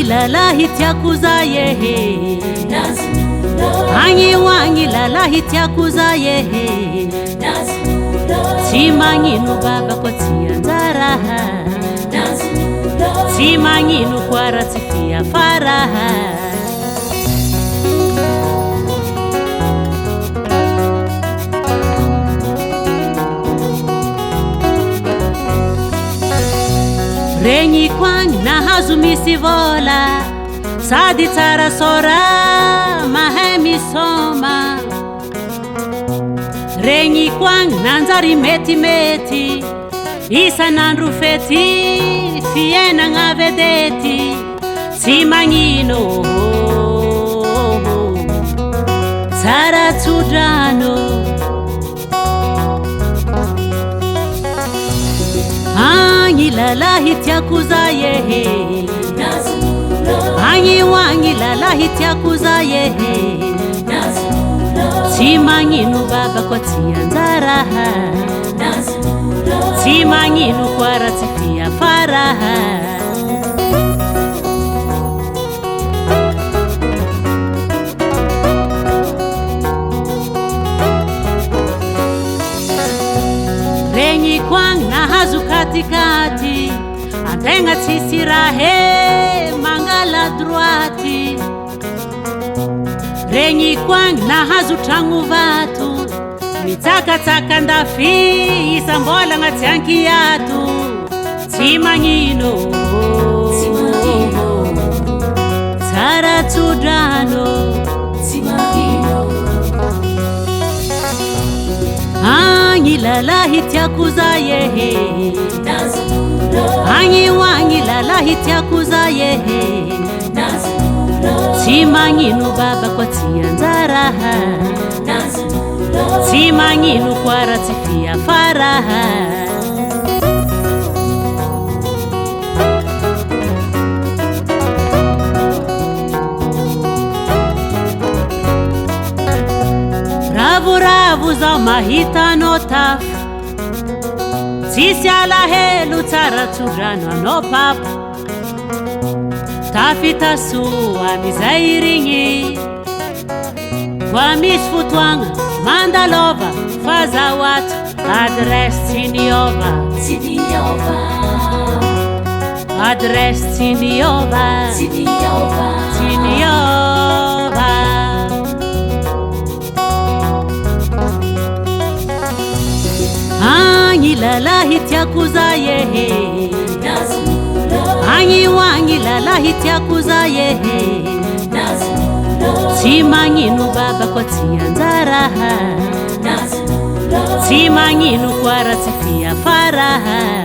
lalahi tiakuza yehe wangi lalahi tiakuza yehe Timanginu baba kwa tianzaraha Timanginu kwa ratifia faraha Renyi kwang na hazumisi vola Sadi tara sora mahemi soma Renyi kwang nanzari meti meti Isa nandru feti Fiena nga vedeti Timangino Tara tudrano Lalahi tiakuza yehe wangi lalahi tiakuza yehe Timanginu baba kwa tianzaraha Timanginu kwa ratifia faraha Renyi kwang na hazu katikati Atenga tisirahe mangala droati Renyi kwang na hazu tangu vatu Mitaka taka ndafi isambola ngatianki yatu Timangino Tara tudrano Lalahi tiakuza yehe wangi lalahi tiakuza yehe Timanginu baba kwa tianzaraha Timanginu kwa ratifia faraha Ravu za mahita no taf Sisi ala helu tara tudrano no pap Tafita suwa mizairingi Kwa misfutwanga mandalova Faza watu adres tiniova Adres tiniova Lalahi tiakuza yehe wangi lalahi tiakuza yehe Timanginu baba kwa tianzaraha Timanginu kwa ratifia faraha